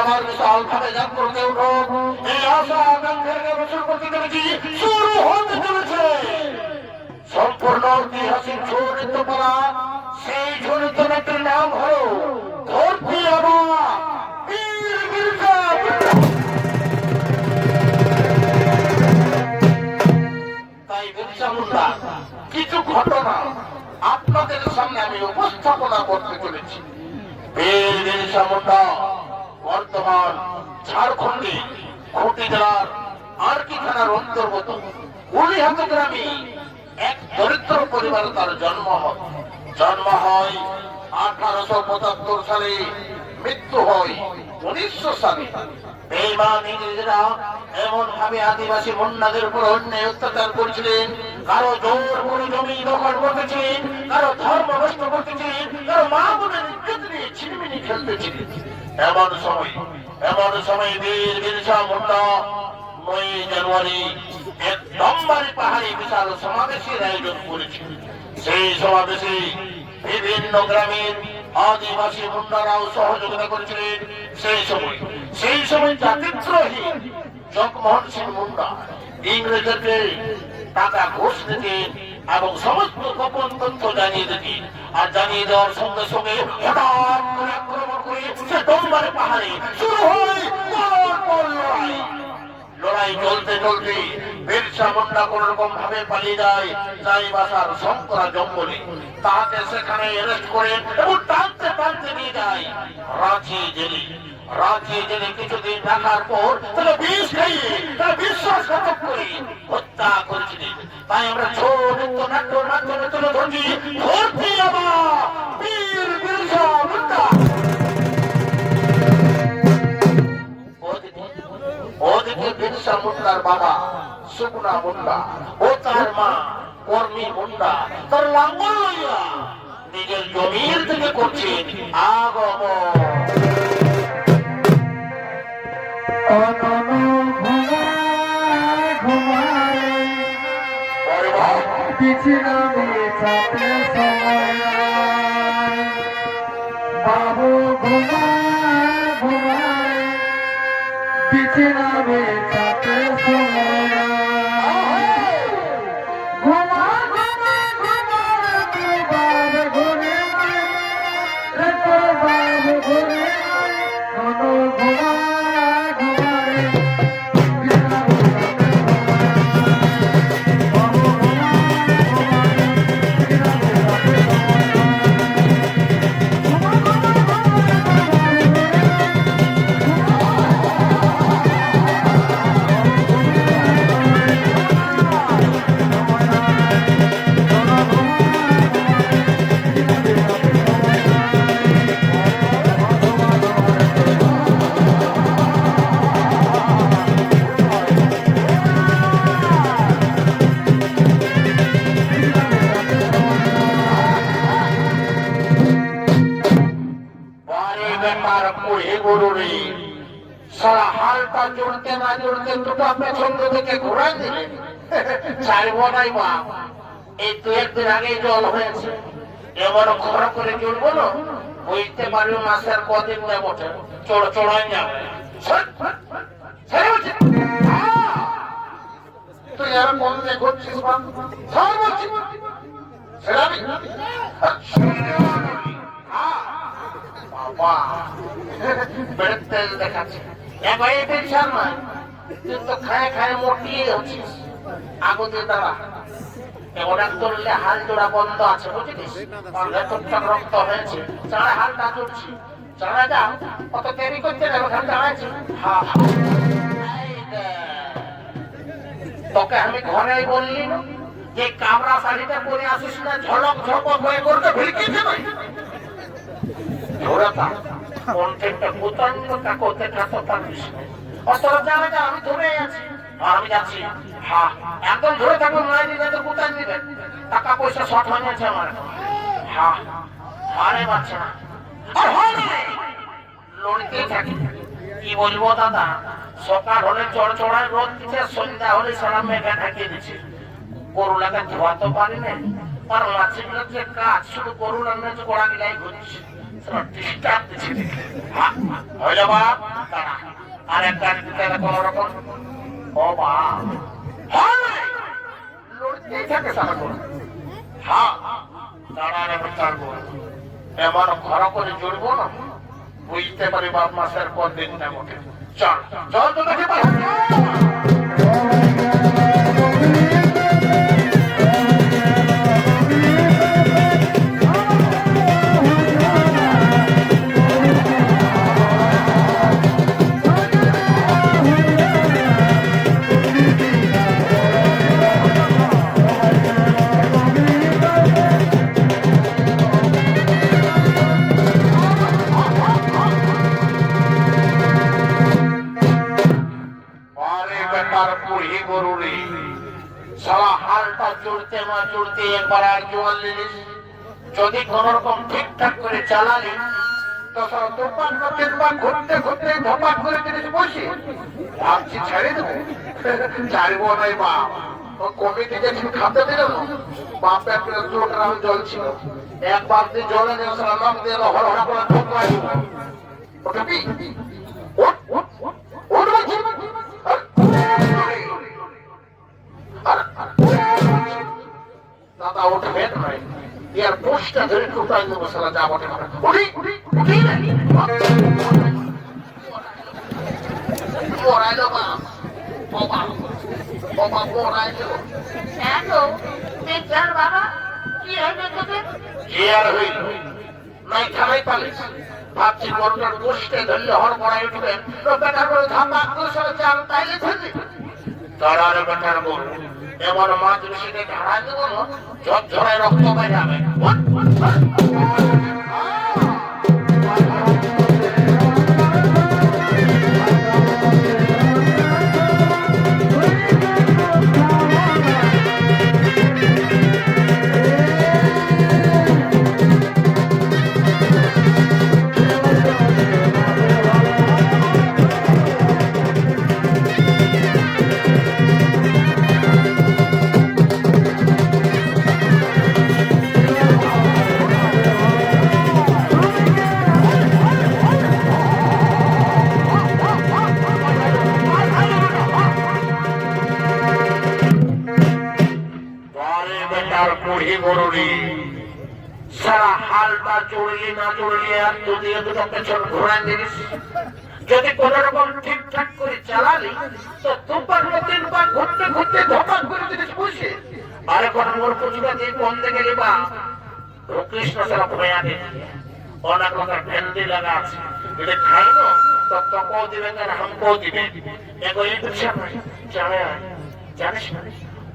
আবার বিশাল ভাবে জাগ্রত উঠো, এই আশা আকাঙ্ক্ষাকে বছর করতে চলেছি, শুরু হতে চলেছে সম্পূর্ণ ঐতিহাসিক ঝড়িত পালা। সেই ঝড়িত নাটির নাম হলো ধরতি আবা বীর বিরসা মুন্ডা। তাই বিরসা মুন্ডা কিছু ঘটনা আপনাদের সামনে আমি উপস্থাপনা করতে চলেছি। বীর বিরসা মুন্ডা বর্তমান ঝাড়খণ্ডে খুঁটি জেলার আরকি থানার অন্তর্গত উলিহাত গ্রামে এক দরিদ্র পরিবারে তার জন্ম হয় 1875 সালে, মৃত্যু হয় 1900 সালে। বেঈমান ইংরেজরা এমন ভাবে আদিবাসী মুন্ডাদের উপর অন্যায় অত্যাচার করেছিলেন, কারো জোর করে জমি দখল করতেছিলেন, কারো ধর্ম নষ্ট করতেছিলেন, কারো মা বোনের ইজ্জত নিয়ে ছিনিমিনি খেলতেছিলেন। এমন সময় বীর বিরসা মুন্ডা 9 জানুয়ারি এক নম্বরে পাহাড়ি বিশাল সমাবেশের আয়োজন করেছিল। সেই সমাবেশে বিভিন্ন গ্রামের আদিবাসী মুন্ডারাও সহযোগিতা করেছিলেন। সেই সময় জাতিদ্রোহী জগমোহন সিং মুন্ডা ইংরেজদেরকে টাকা ঘুষ দিতেন এবং সমস্ত গোপন তথ্য জানিয়ে দিতেন। আর জানিয়ে দেওয়ার সঙ্গে সঙ্গে হঠাৎ করে আক্রমণ করে সে নম্বরে পাহাড়ে শুরু হয় লড়াই। চলতে বিরসা মুন্ডা কোন রকম ভাবে পালিয়ে যায় চাইবাসার শঙ্করা জঙ্গলে। তাকে সেখানে অ্যারেস্ট করেন এবং টানতে নিয়ে যায় রাঁচি জেলে কিছুদিন রাখার পর তারা বিষ খাইয়ে তারা বিশ্বাসঘাতক করে হত্যা করেছিলেন। তাই আমরা ছোট নাট্য তুলে ধরছি ধরতি আবা বীর বিরসা মুন্ডা। ওদিকে বিরসা মুন্ডার বাবা সুগুনা মুন্ডা ও তার মা কর্মী মুন্ডা তার লাঙ্গল লইয়া নিজের জমির থেকে করছেন আগমন। বাবু ঘুমায় বিছানা বেচাতে সময় সারা হালটা জুড়তে না জুড়তে দুটো পেছন থেকে ঘোরাই দিলে ছাড়ব নাই মা। এই 2-1 দিন আগে জল হয়েছে, এবার ঘর করে জুড়বো না, বুঝতে পারবি মাসের কদিন না বটে চড়াই যাবে। তুই আর মন দিয়ে করছিস তেল দেখাচ্ছে তুই তো খায় মোটিয়ে হচ্ছিস। আগতে দাঁড়া ওরা করলে হাল জোড়া বন্ধ আছে বুঝলিস, রক্ত হয়েছে চাড়া হালটা চলছি চাড়া যা কত দেরি করছে চাড়াচ্ছি। তোকে আমি ঘরে বললি যে কামরা শাড়িটা পরে আসিস না, ঝলক ঝপক হয়ে করতে ভিড়কিয়েছে না ধরে কন্টেন্টটা প্রচন্ডটা করতে থাকতে পারিস। অতটা জানা যা আমি ধরে আছি আমি যাচ্ছি। হ্যাঁ একদম ধরে থাকবো নয় দিলে তো কোথায় দিবেন, টাকা পয়সা শর্ট হয়ে গেছে আমার। হ্যাঁ আরে বাচ্চা আর লড়তেই থাকি। কি বলবো দাদা, সকাল হলে চড়ায় রোদ দিচ্ছে, সন্ধ্যা হলে সারা মেঘা ঢাকিয়ে দিচ্ছে। গরুলাকে ধোয়া তো পারি না, আর মাছের যে কাজ শুধু গরুলার মেঝে গোড়া গিলাই ঘুরছে। ডিস্টার্ব দিচ্ছে হইল বাপ দাঁড়া আর একটা দিতে কোন রকম ও বাপ লড়তেই থাকে সারা করে হ্যাঁ দাঁড়া রে বেটার বউ এমন ঘর করে জুড়বো না বুঝতে পারি বাপ মাসের পর দিনটা মোটে চল চল তো দেখে পাই সারা হালটা জুড়তে মা জুড়তে একবার আর জোয়াল নিলিস যদি কোন রকম ঠিকঠাক করে চালালি তো সারা দোকান তিনবার ঘুরতে ঘুরতে ধপাট করে জিনিস বসি ভাবছি ছেড়ে দেবো ছাড়বো নাই বাপ ও কমিটি যেদিন খাতে দিল বাপের গ্রাম জল ছিল একবার দিয়ে জলে নিয়ে সারা নাম দিয়ে হড় হড় করে ঢোকাই ওটা কি দাদা উঠবেন নাই ইয়ার পোস্টটা ধরে ঢুকাই দেবো সারা যা বটে উঠি উঠি উঠি পড়াইল বাপ বাবা বাবা পড়াইল বাবা কি হইল তোদের কি আর হইল নাই খালাই পালিস ভাবছি গরুটার পোস্টে ধরলে হর পড়াই উঠবে তো বেটার করে ধাপা সারা চাল তাইলে থাকবে তার বেটার গরু এবার মাছ রশিদে ধারা দেবো ঝরঝরায় রক্ত পাই যাবে সারা হালটা চড়িয়ে না চড়িয়ে আর যদি দুটো পেছন ঘোরান দিস যদি কোন রকম ঠিকঠাক করে চালালি তো দুবার তিনবার ঘুরতে ঘুরতে ধপাক করে জিনিস বুঝে আর এখন মোর পুজোটা দিয়ে বন্ধে গেলে বা কৃষ্ণ সারা ভয়া দিচ্ছে অনেক রকম ভেন্ডি লাগা আছে যদি খাই না তো তোকেও দিবেন আর হামকেও দিবেন এগো এই জানিস না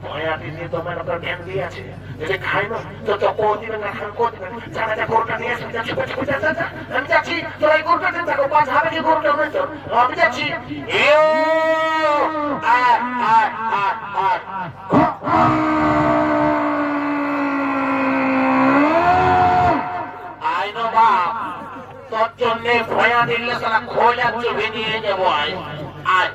ভয়া দিদি তোমার ওপর ভেন্ডি আছে যদি খাই না তো তোকেও দিবেন আর হামকেও দিবেন জানা যা গরুটা নিয়ে আসবে যাচ্ছি আমি যাচ্ছি তোর এই গরুটা দিন থাকো পাঁচ হাবে কি গরুটা নয় তো আমি যাচ্ছি আইনো বাপ তোর জন্য ভয়া দিলে সারা খোঁজা চুপে নিয়ে যাবো আয় আয়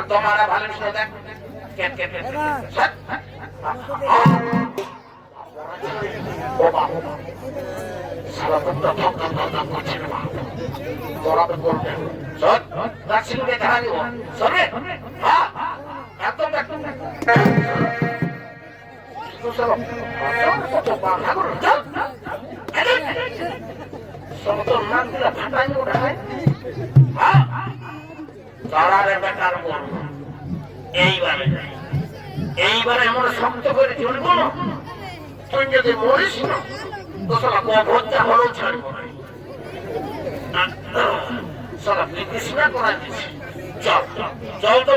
তোমার ভালো দেখ এইবারে এইবার এমন শক্ত করে চলবো তুই যদি মরিস না তো সালা কবরটা হলো ছাড়বো সালা বিতৃষ্ণা করা দিচ্ছি চল চল তো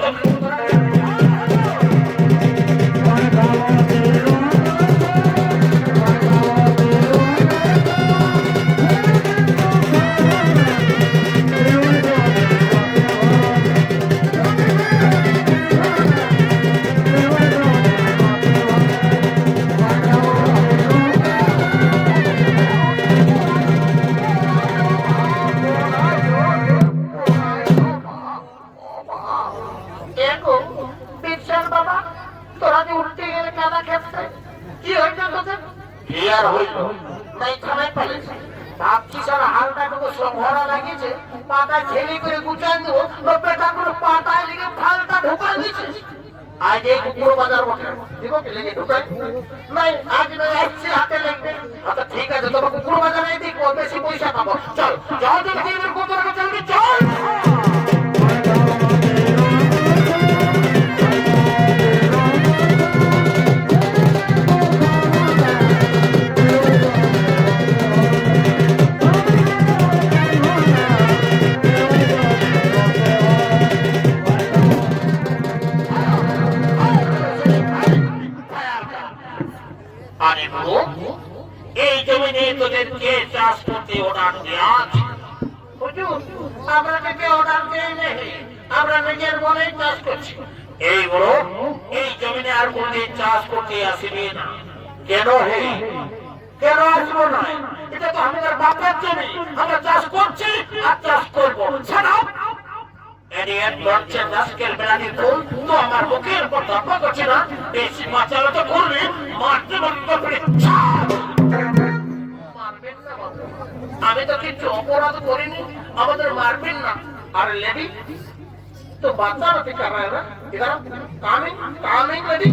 आज एक कुकुर बाजार देखो लेंगे नहीं आज मैं अच्छे हाथे लेंगे अच्छा ठीक है तो कुकुर बाजार नहीं देखो बेसी पैसा पाबो चल जाओ जल्दी मेरे को तो जल्दी चल এই জমিনে তোদেরকে চাষ করতে অর্ডার দেওয়া আছে আমরা থেকে অর্ডার দিয়ে নেই আমরা নিজের বলে চাষ করছি এই বড় এই জমিনে আর কোনদিন চাষ করতে আসিবি না কেন হে কেন আসবো না এটা তো আমাদের বাপের জমি আমরা চাষ করছি আর চাষ করবো ছাড়াও এডিয়েট লড়ছে নাসকেল বেড়ানি ফুল তো আমার মুখের উপর ধাপ্পা করছে না বেশি মাচালো তো করবি মারতে বন্ধ করে আমি তো কিছু অপরাধ করিনি আমাদের মারবেন না আর লেডি তো বাচ্চা রাতে কর रहा है ना इधर कामिंग लेडी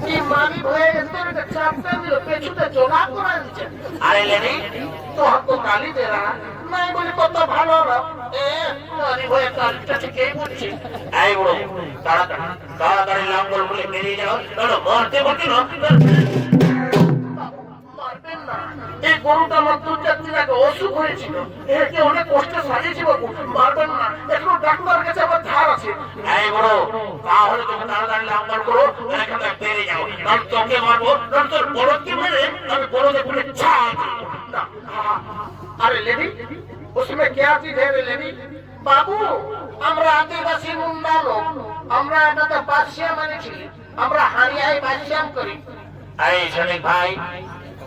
কি মানি হয়ে গেছে এটা চাপতে দিল পেছুতে জোলা করে দিচ্ছে আরে লেডি তো হাতও গালি দে रहा নাই বলে কত ভালো না এ মানি হয়ে কালটা ঠিকই বলছি এই বড় তাড়াতাড়ি লাঙ্গল বলে বেরিয়ে যাও না মারতে বলছি না মারবেন না এই গরুটা আমার দুধ যাচ্ছে নাকি অসুখ হয়েছিল একে অনেক কষ্টে সাজিয়েছি বাবু মারবেন না একটু ডাক্তার কাছে আমার ধার আছে এই বড় তাহলে তুমি তাড়াতাড়ি লাঙ্গল করো এখান থেকে বেরিয়ে যাও না তোকে মারবো না তোর বড়কে মেরে আমি বড়দের বলে ছাড় না अरे लेडी उसमें क्या चीज है रे लेडी बाबू আমরা আদিবাসী মুন্ডা লোক আমরা এটাতে বাদশা মানেছি আমরা হারিয়াই বাদশাম করি এই শোনিক ভাই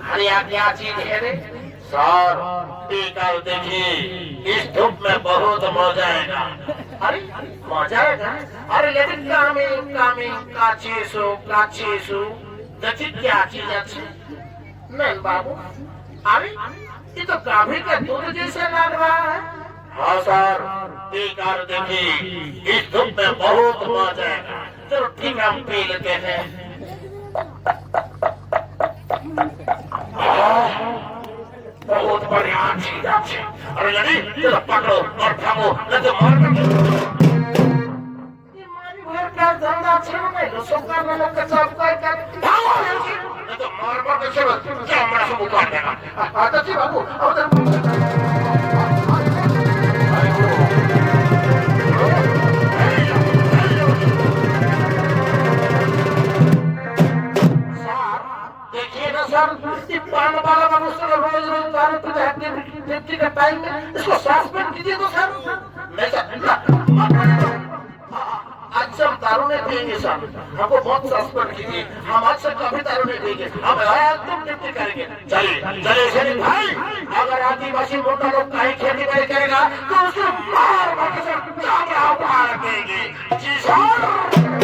हरिया क्या चीज है रे सर टीका देखिए इस धूप में बहुत मजा आएगा अरे मजा आएगा अरे लेकिन कामी काचेसु देखिए क्या चीज अच्छी नहीं बाबू अरे ये तो गाभी का दूध जैसे लग रहा है हाँ सर टीका देखिए इस धूप में बहुत मजा आएगा चलो ठीक हम पी लेते हैं बहुत बढ़िया चीज अच्छी अरे लड़ी चलो पकड़ो और थामो नहीं तो मार क्या धंधा छेड़ो नहीं लो सबका मतलब का सब कोई कर भागो नहीं तो मार के चलो क्या हमारा सब उतार देगा आता जी बाबू अब देखिए ना सर ये पान वाला मनुष्य रोज रोज दारू पीते हैं डिप्टी का टाइम में इसको सस्पेंड कीजिए तो सर नहीं सर आज से हम दारू नहीं पिएंगे सर हमको बहुत सस्पेंड कीजिए हम आज से कभी दारू नहीं पिएंगे हम एकदम डिप्टी करेंगे चलिए चलिए शरीफ भाई अगर आदिवासी मोटा लोग कहीं खेती बाड़ी करेगा तो उसको मार मार के सर चामड़ा उखाड़ देंगे जी सर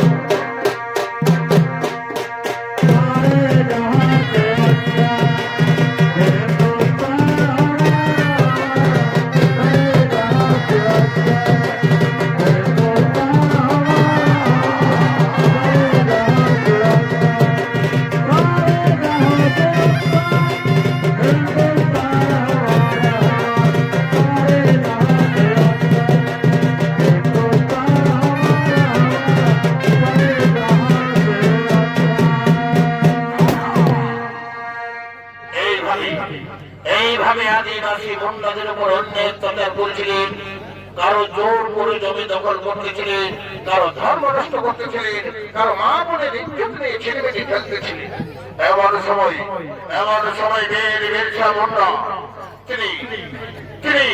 এইভাবে আদিবাসী গুন্ডাদের উপর অন্যায় অত্যাচার করেছিলেন, কারো জোর করে জমি দখল করতেছিলেন, কারো ধর্ম নষ্ট করতেছিলেন, কারো মা বোনের ইজ্জত নিয়ে ছেলেমেয়ে ফেলতেছিলেন। এমন সময় বীর বিরসা মুন্ডা তিনি তিনি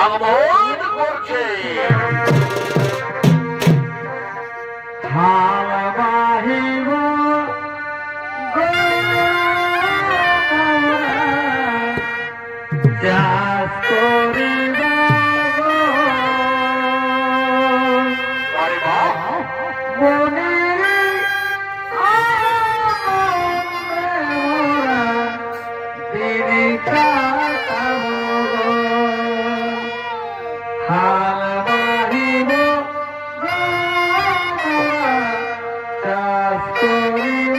আগমন করছে। হাল বাহিব চাষ করিব আরে বাহ! বনের দিদি কাটাব হাল বাহিব চাষ করিব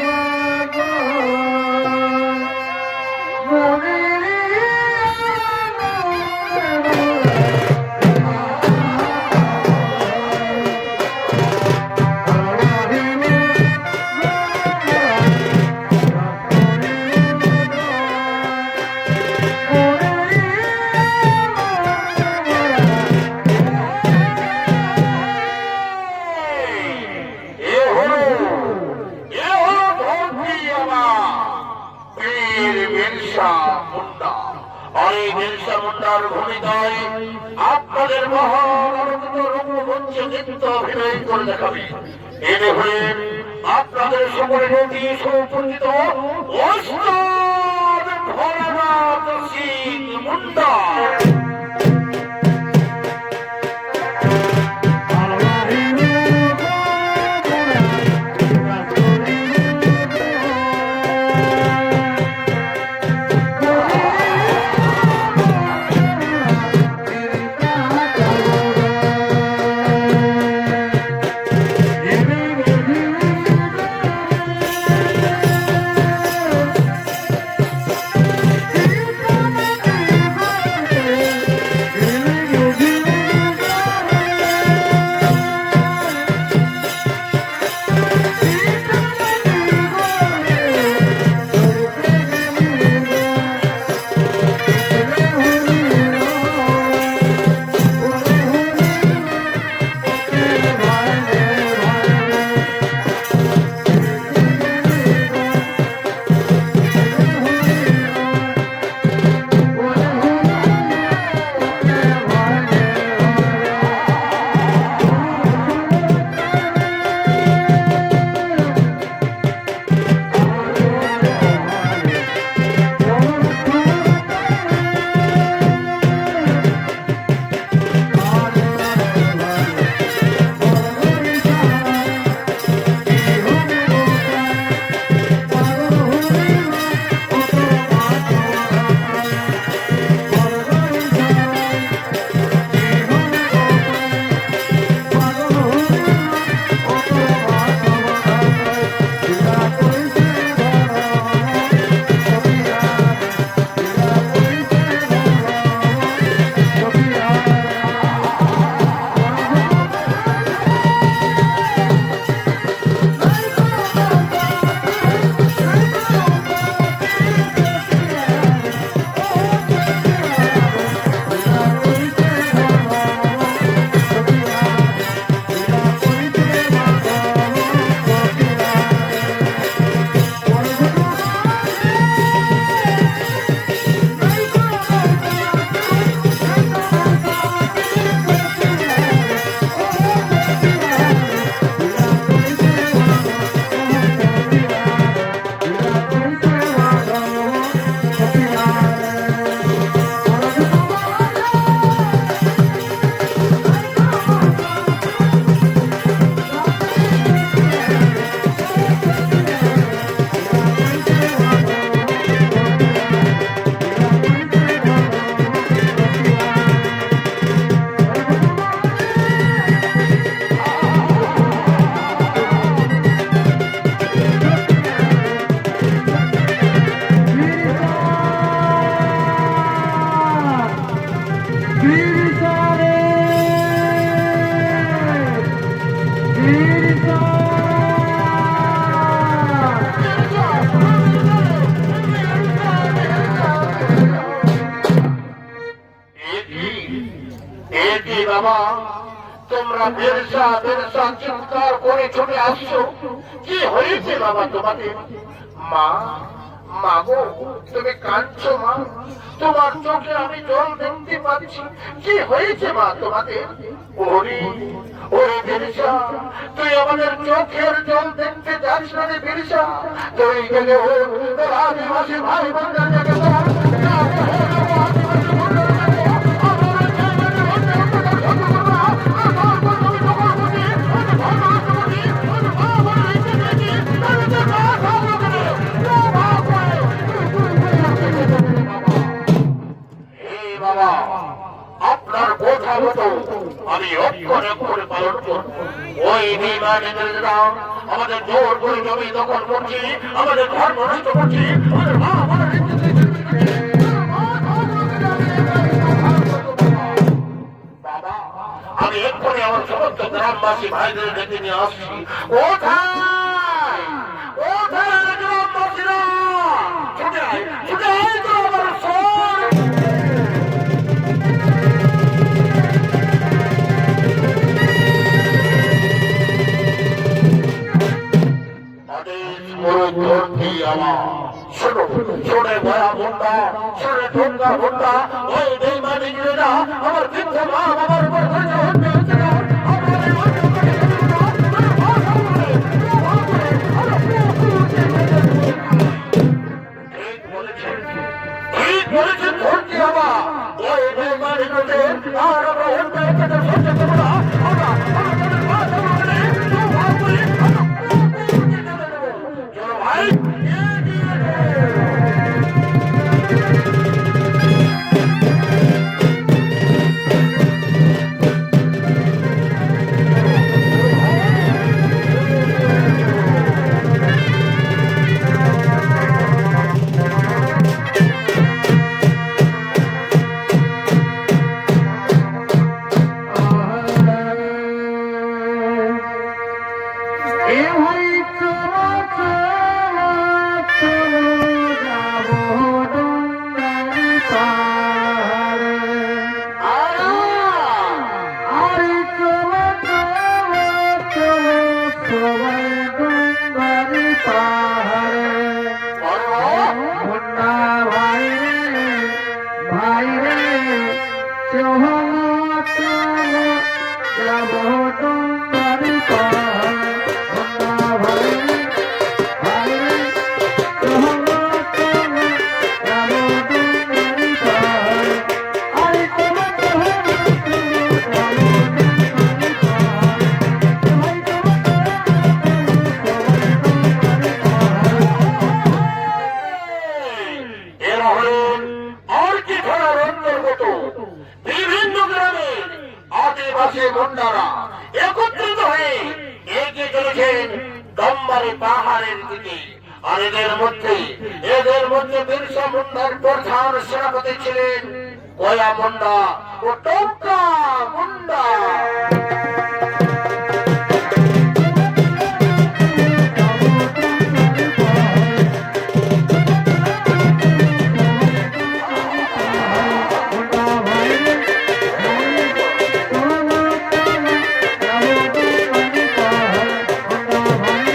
এ হলো ধরতি আমার বীর বিরসা মুন্ডা। আর এই বিরসা মুন্ডার ভূমিকায় আপনাদের মহান আলোকিত রঙ্গমঞ্চে নৃত্য অভিনয় করে দেখাবে। এনে হলেন আপনাদের সকলের অতি সুপরিচিত ওস্তাদ ভোলানাথ সিং মুন্ডা। বাবা, তোমরা বেরসা বেরসা চিৎকার করে ছুটে আসছো, কি হয়েছে বাবা তোমাদের? মা, মা গো, তুমি কাঁদছো মা? তোমার চোখে আমি জল দেখতে পাচ্ছি, কি হয়েছে মা তোমাদের? ওরে ওরে বেরসা, তুই আমাদের চোখের জল দেখতে যাস না রে বেরসা। তুই গেলে তোর আদিবাসী ভাই বোনদের দেখে আপনার কথা মতো আমি অক্ষরে অক্ষরে পালন করব। ওই নির্মাণীরা আমাদের জোর করে জমি দখল করছি, আমাদের ধর্ম নষ্ট করছি, আমাদের মা আমাদের বাবা, আমি এক্ষুনি আমার সমস্ত গ্রামবাসী ভাইদের ডেকে নিয়ে আসছি। কোথায় কোথায় গ্রামবাসীরা? ছুটে আয়, ছুটে আয় তো আমার সর। শুনে ভয়া ভুন্ডা, শুনে ঠোঙ্গা ভুন্ডা, ওই বেইমানিরা আমার বৃদ্ধ মা বাবার উপর ধৈর্য হতে হচ্ছে না। ঠিক বলেছেন, ঠিক বলেছেন ধরতে বাবা। ওই বেইমানিদের আর আমরা অন্য একটা সহ্য করবো না। আমরা তাদের মা বাবাকে চলো ভাই। একত্রিত হয়ে এগিয়ে চলেছেন দমবাড়ি পাহাড়ের দিকে। আর এদের মধ্যে বিরসা মুন্ডার প্রধান সেনাপতি ছিলেন কয়া মুন্ডা ও টোকা মুন্ডা। Bye.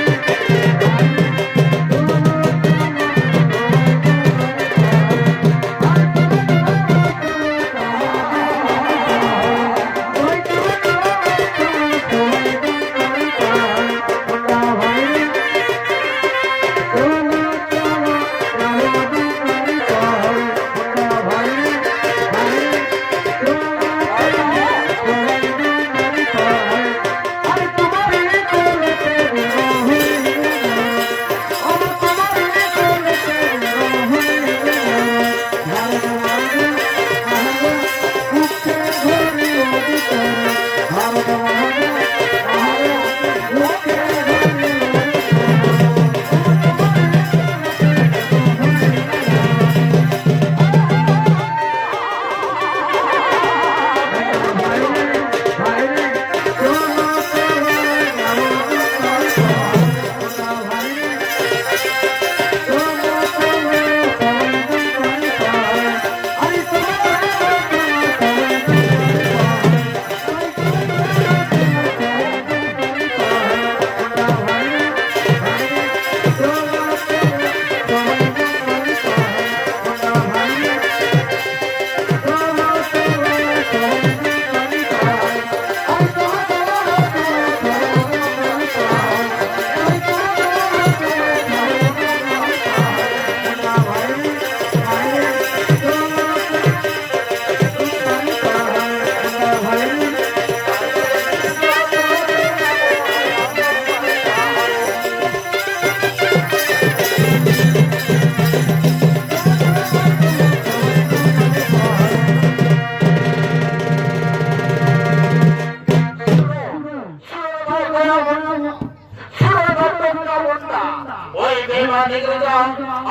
ইংরেজরা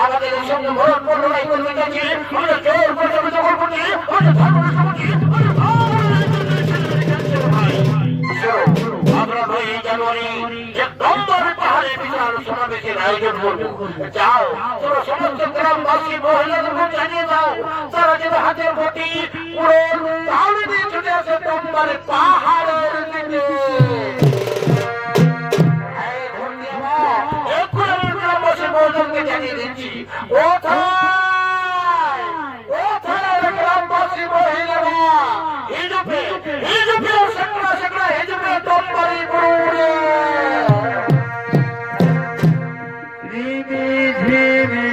আমাদের সঙ্গে ভরতপুর লড়াই করতে যাচ্ছি, আমরা জোর করে দখল করছি, আমরা ধর্ম নষ্ট করছি, আমরা 9 জানুয়ারি একদম পাহাড়ে বিশাল সমাবেশের আয়োজন করবো। যাও তোরা সমস্ত গ্রামবাসী মহিলাদেরকে জানিয়ে দাও, তারা যদি হাতের বটি উড়ন তাহলে দিয়ে ছুটে আসে দমবারে পাহাড়ের দিকে। গ্রামবাসী জানিয়ে দিচ্ছি, কোথায় কোথায় গ্রামবাসী মহিলারা হিজুপে হিজুপে সেকড়া সেকড়া হিজুপে দমবারি পুরুরে রিমি ঝিমি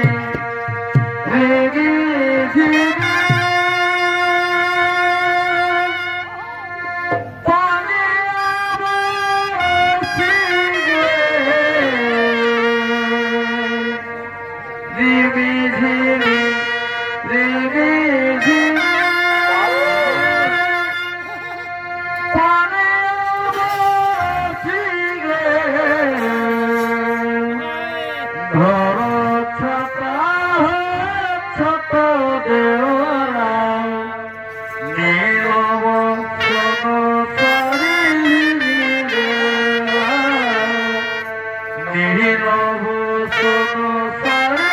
রিমি ঝিমি পানি আমার ফিরে রিমি ঝিমি রিমি ঝিমি পানি আমার ফিরে ধরো ছাতা ছোট দেওয়া নীরব সনসারি নীরব সনসারি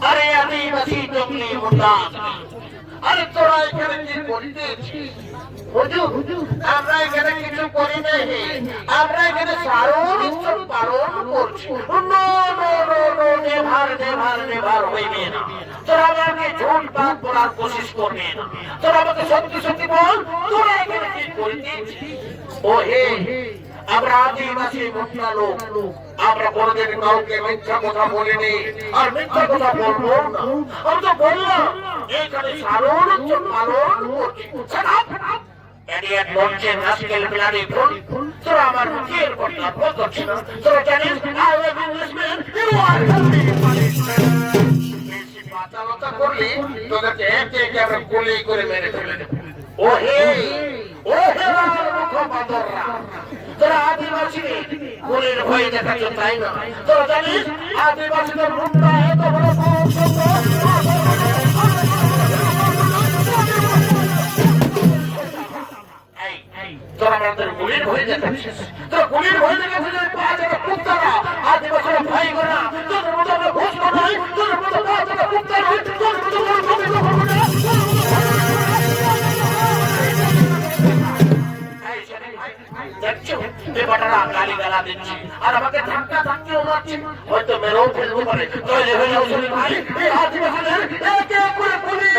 আরে আদিবাসী জঙ্গলি মুন্ডা, আরে তোরা এখানে কি করিতেছিস? হুজুর, আমরা এখানে কিছু করি নাই, আমরা এখানে সারণ উৎসব পালন করছি। নেভার হইবে না। তোরা আমাকে ঝুট বাদ বলার কোশিশ করবে না। তোরা আমাকে সত্যি সত্যি বল, তোরা এখানে কি করিতেছিস? ও হে, আমরা আদিবাসী মুন্ডা লোক, আমরা কোনদিন কাউকে মিথ্যা কথা বলিনি আর মিথ্যা কথা বলবো না। আমি তো বললাম এখানে সারণ উৎসব পালন করছি। Idiot, nonsense, rascal, bloody fool. তোরা আমার মুখের কথা বলছিস না। তোরা জানিস I am Englishman, you are Englishman. বেশি পাতালতা করলে তোদেরকে একে একে আমরা গুলি করে মেরে ফেলে দেব। ও হে আমার মুখপাত্ররা, তোরা আদিবাসী গুলির ভয় দেখাচ্ছ তাই না? তোরা জানিস আদিবাসীদের মুখটা এত বড় তোরা আমাদের গুলির ভয় দেখাচ্ছিস। তোরা গুলির ভয় দেখাচ্ছিস, পাঁচ হাজার কুত্তারা আদিবাসীরা ভয় করে না। তোদের মতো আমরা ঘুষ নাই, তোদের মতো পাঁচ হাজার কুত্তা নয়, তোদের মতো দেখছো বেপাটারা গালি গালা দিচ্ছি আর আমাকে ধাক্কা ধাক্কিও মারছি, হয়তো মেরেও ফেলতে পারে। তৈরি হয়ে যাও শরীর ভাই, এই আদিবাসীদের একে করে গুলি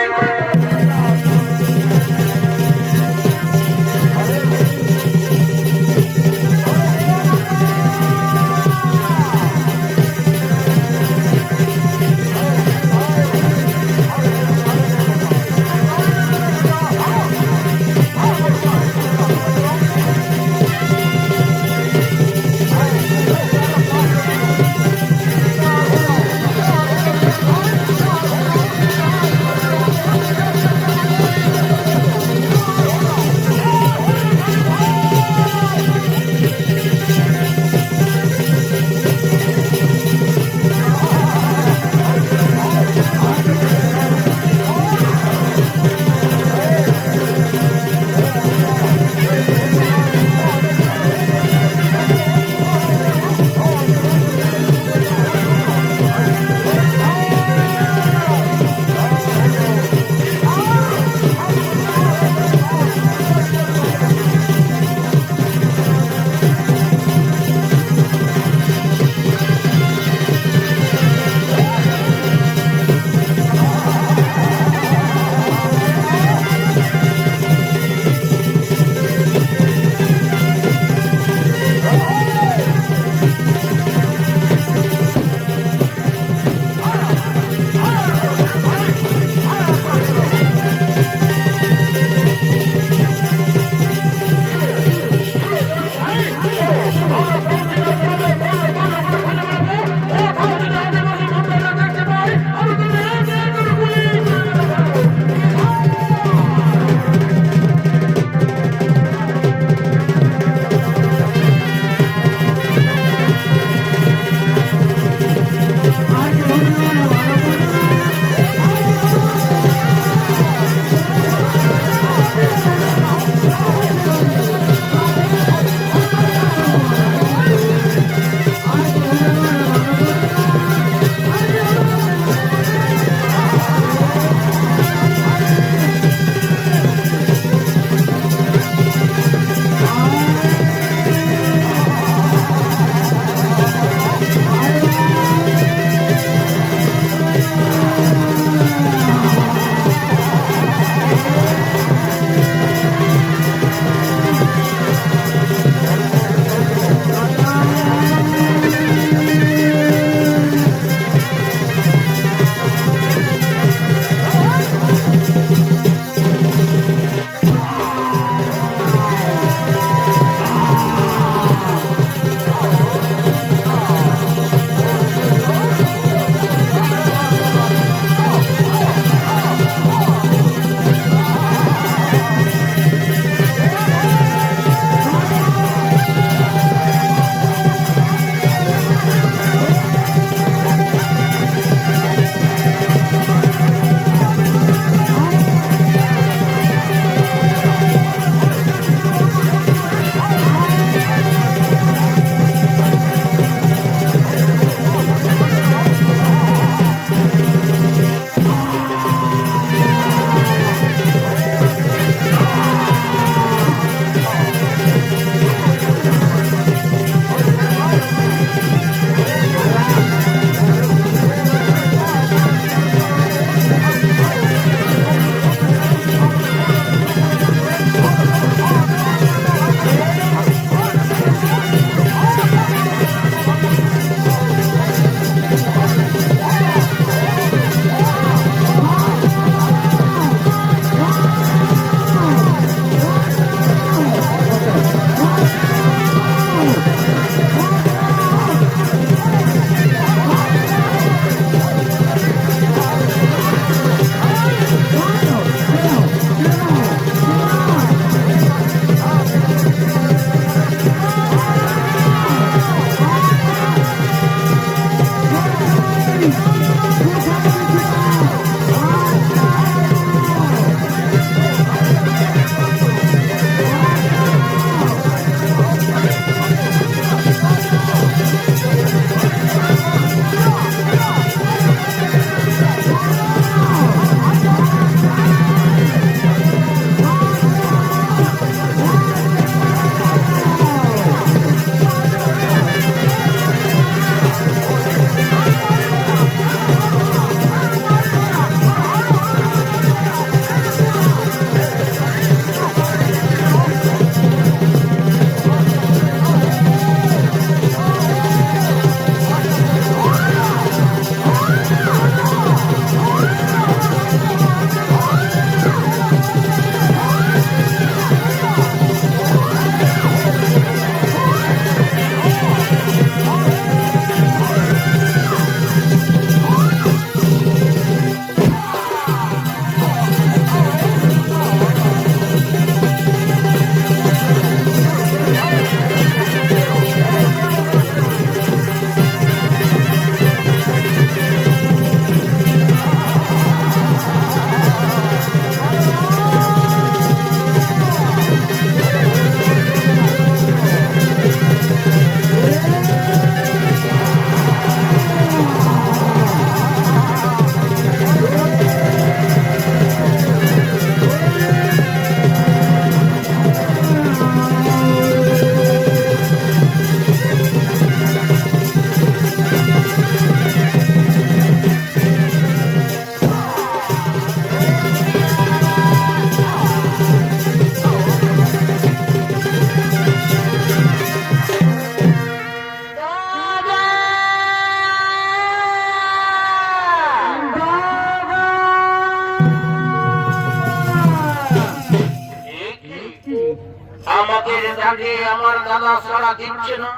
আমাদের ডাকে আমার দাদা সাড়া দিচ্ছে না।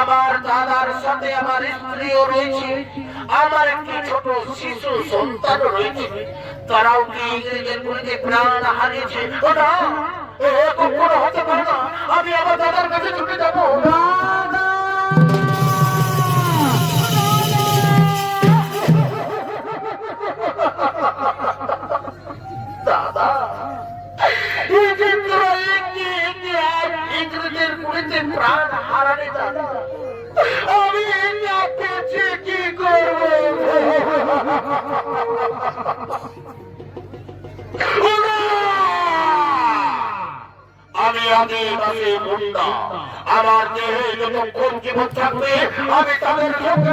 আমার দাদার সাথে আমার স্ত্রীও রয়েছে, আমার একটি ছোট শিশু সন্তান রয়েছে, তারাও কি ইংরেজের গুলিতে প্রাণ হারিয়েছে? ও না, এ কখনো হতে পারে না। আমি আমার দাদার কাছে ছুটে যাবো। দাদা, এই যে তোরা ইংরেজের গুলিতে প্রাণ হারালে দাদা, আমি পেয়েছি কি করবো? আমি আদিবাসী মুন্ডা, আমার দেহে যতক্ষণ জীবন থাকবে আমি তাদের সঙ্গে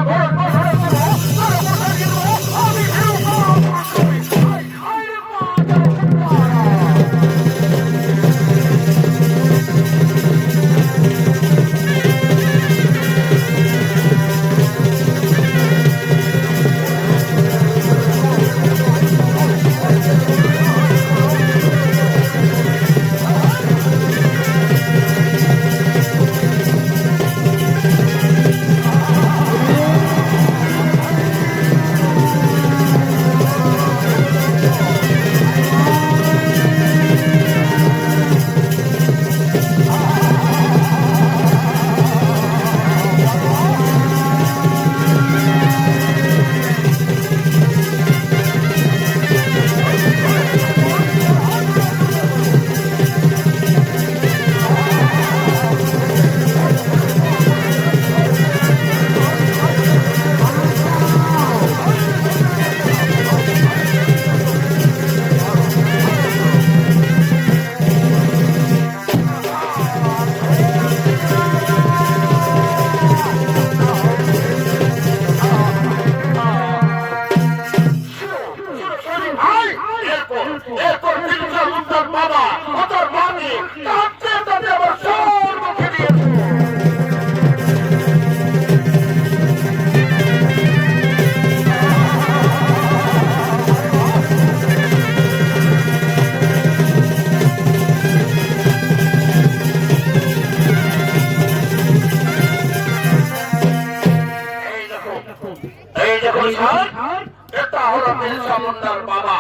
এটা হলো বিরসা মুন্ডার বাবা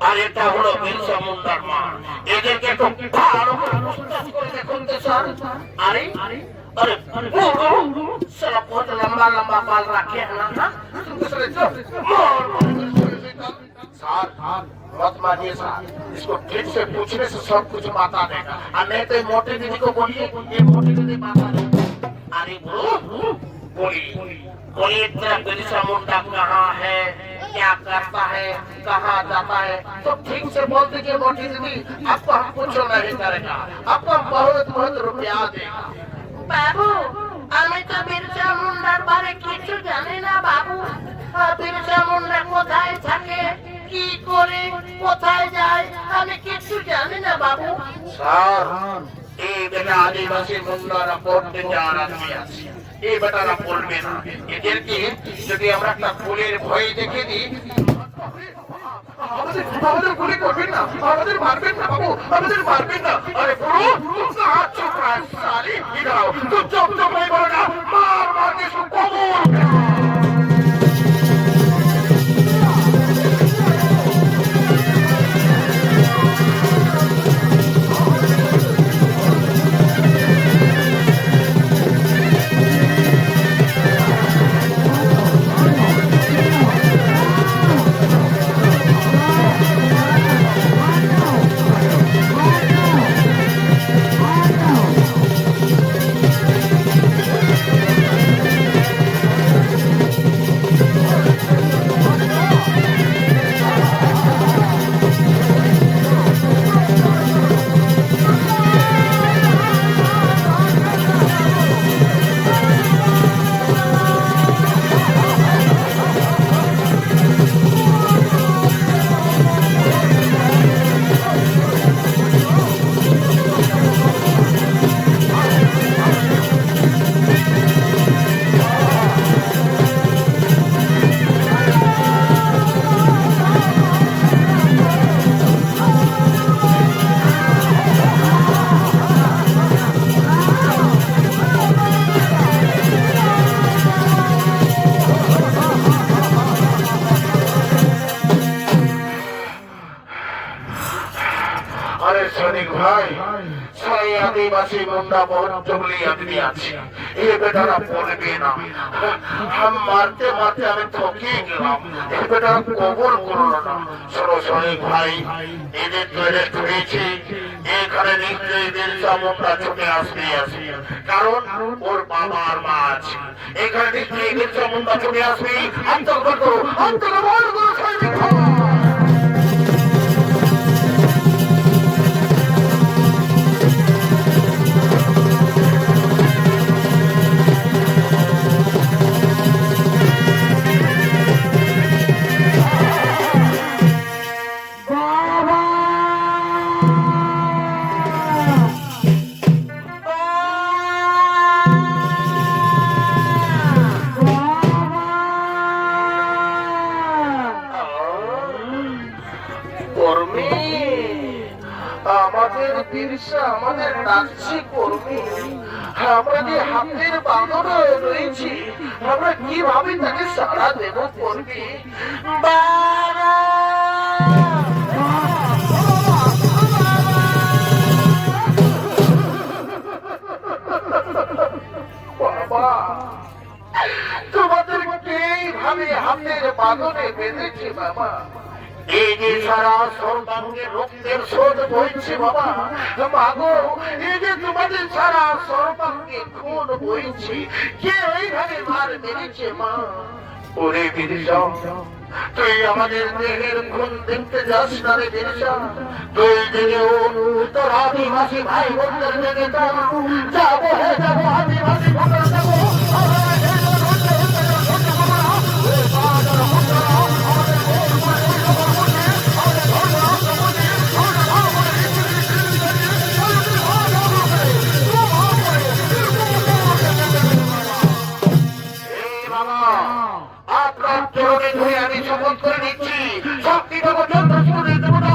আর এটা হলো বিরসা মুন্ডার মা। এদেরকে একটু ভালো করে প্রস্তুত করে দেখুন তো স্যার। আরে আরে সারা কত লম্বা লম্বা বাল রাখে না। सर मत मानिए सर, इसको ठीक से पूछने से सब कुछ बता देगा। और नहीं तो मोटी दीदी को बोलिए, ये मोटी दीदी बता देगा। अरे बोलिए तेरा बिरसा मुंडा कहाँ है, क्या करता है, कहाँ जाता है, तो ठीक से बोल दीजिए मोटी दीदी, आपको हम कुछ नहीं करेगा, आपको बहुत बहुत रुपया देगा। बाबू আমি তো বিরসা মুন্ডার বারে কিছু জানি না বাবু। বিরসা মুন্ডা কোথায় থাকে, কি করে, কোথায় যায়, আমি কিছু জানি না বাবু। স্যার এই বেটা আদিবাসী মুন্ডারা পড়তে যাওয়ার আদমি আছে, এই বেটারা পড়বে না। এদেরকে যদি আমরা একটা ফুলের ভয় দেখে দিই, আমাদের গুলি করবেন না, আমাদের মারবেন না বাবু, আমাদের মারবেন না। আরে পুরো হাত চুপ রাখ সালি, ইধাও তুই চুপ চুপ नहीं बोलेगा, मार मार के इसको कबूल कर। আদিবাসী মুন্ডা বহুত জঙ্গলি আদমি আছে, এ বেটারা বলবে না। মারতে মারতে আমি থকিয়ে গেলাম, এ বেটারা কবর করলো না। শোনো শোনেক ভাই, এদের তো রেস্ট হয়েছে, এখানে নিশ্চয়ই বিরসা মুন্ডা ছুটে আসবে আসবে, কারণ ওর বাবা আর মা আছে। এখানে নিশ্চয়ই বিরসা মুন্ডা ছুটে আসবে। অন্তর্গত করো, অন্তর্গত করো, সৈনিক হও। আমাদের বিরসা আমাদের ডাকছি কর্মী, আমরা যে হাতের বাঁধনে রয়েছি, আমরা কিভাবে তাকে সাড়া দেব কর্মী? বাবা বাবা, তোমাদের এইভাবে হাতের বাঁধনে বেঁধেছে বাবা। এই যে সারা সর্বাঙ্গে রক্তের স্রোত বইছে বাবা, মাগো এই যে তোমাদের সারা সর্বাঙ্গে খুন বইছে, কে এইভাবে মার মেরেছে মা? ওরে বিরসা, তুই আমাদের দেহের খুন দেখতে যাস না রে বিরসা, তুই জেগে ওঠ, তোর আদিবাসী ভাই বোনদের জেগে যাবো, হে যাবো, আদিবাসী ভোটার যাবো। আপনার চরণে ধরে আমি শপথ করে নিচ্ছি, শক্তি দেবো, যন্ত্র শুনে দেবো না।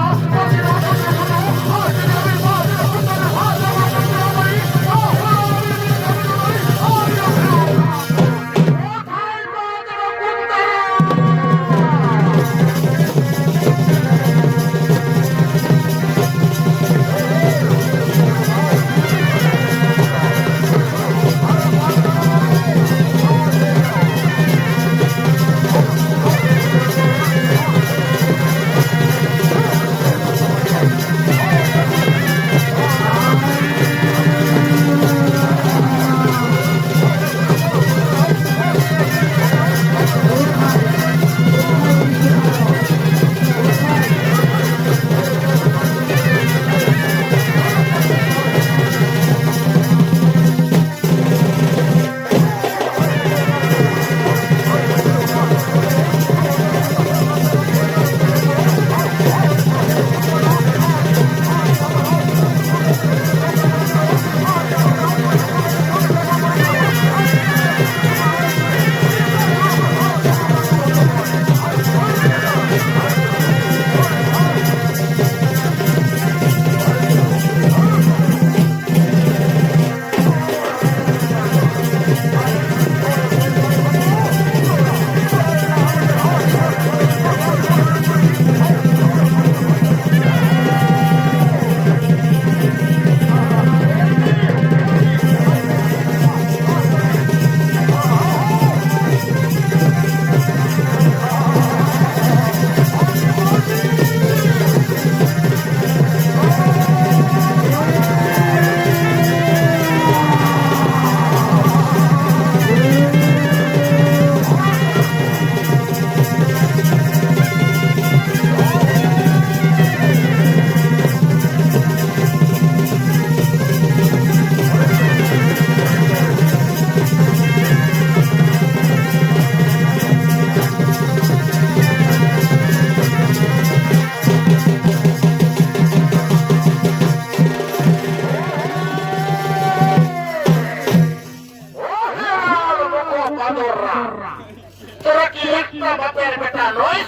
তোরা কি একটা বাপের বেটা নয়?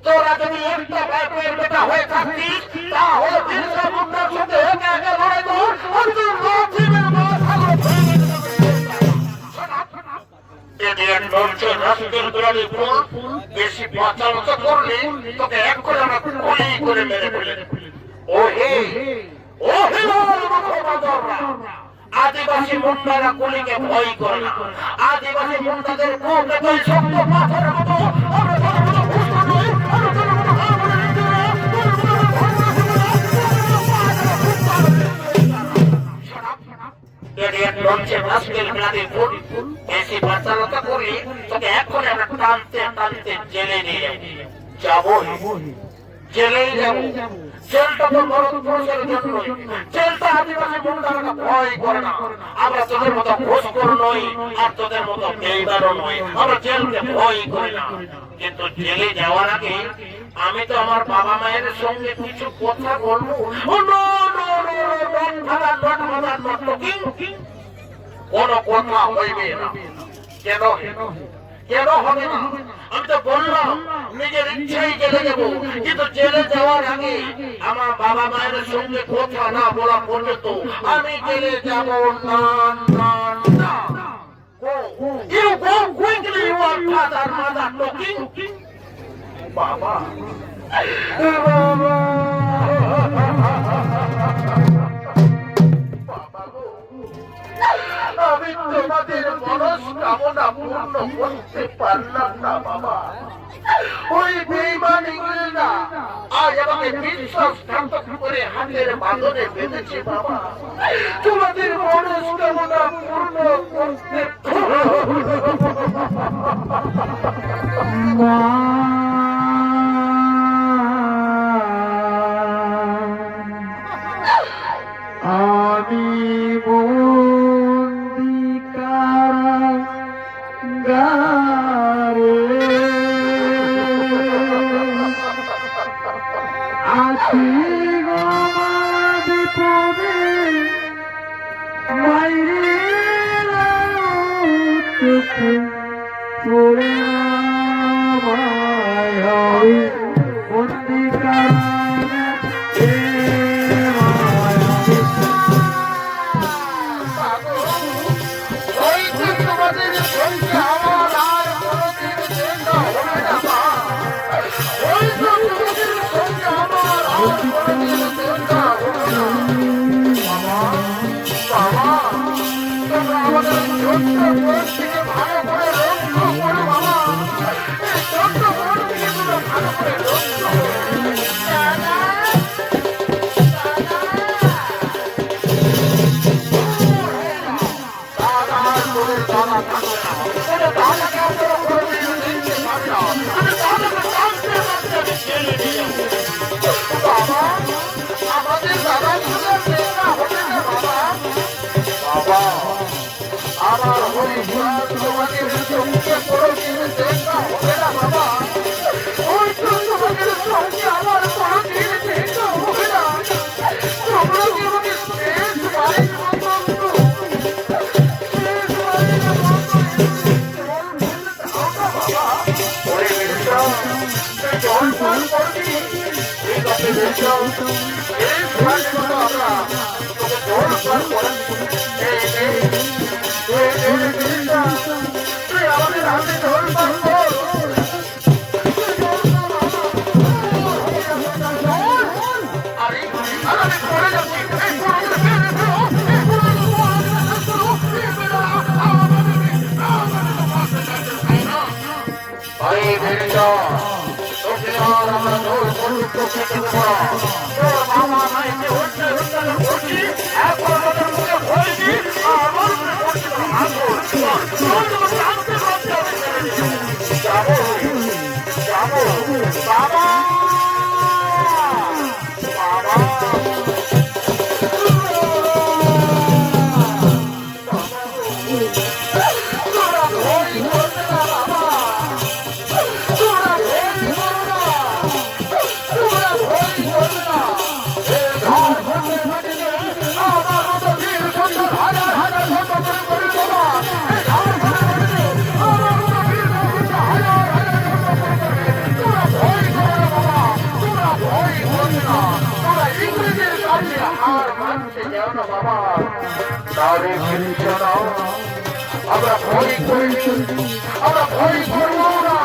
তোরা যদি একটা বাপের বেটা হয়ে থাকতিস তাহলে বিরসা মুন্ডার সাথে একে একে লড়াই কর, অর্জুন রাজীবের মাথা রাষ্ট্রের দুরানি ফুল বেশি পাচালতা করলে তোকে এক করে আমরা গুলি করে মেরে ফেলে। ও হে, ও হিমাল মুখপাদররা, আদিবাসী মুন্ডারা কলিকে ভয় করে না। আদিবাসী মুন্ডাদের বুক এতই শক্ত পাথরের মতো, আমরা তাদের মতো পুষ্ট নই, আমরা তাদের মতো হামলা নিতে না, বেশি বাচ্চালতা করলে তোকে এখন আমরা টানতে টানতে জেলে নিয়ে যাবো। জেলেই যাবো। জেলটা তো ভারতবর্ষের জন্যই। জেলটা আদিবাসী মুন্ডারা ভয় করে না। আমরা তোদের মতো ঘুষখোর নই, আর তোদের মতো বেইমানও নই। আমরা জেলকে ভয় করি না। কিন্তু জেলে যাওয়ার আগে আমি তো আমার বাবা মায়ের সঙ্গে কিছু কথা বলবো। কোন কথা হইবে না। কেন কেন হবে না? আমি তো বললাম নিজের ইচ্ছাই জেলে যাবো, কিন্তু জেলে যাওয়ার আগে আমার বাবা মায়ের সঙ্গে কথা না বলা পর্যন্ত আমি জেলে যাব না, না, না। You go quickly, you are father, mother talking. বাবা আমি তোমাদের মনস্কামনা পূর্ণ করতে পারলাম না বাবা। ওই বেঈমান ইংরেজরা আজ আমাকে বিশ্বাসঘাতক করে হাতের বাঁধনে বেঁধেছে বাবা। তোমাদের মনস্কামনা পূর্ণ করতে আমি বন্দি কারাগারে আছি গো মা বিপদে বাইরে চোখে পড়ে আমায় বন্দি কারাগারে আমরা ভয় করি, আমরা ভয় করবো না।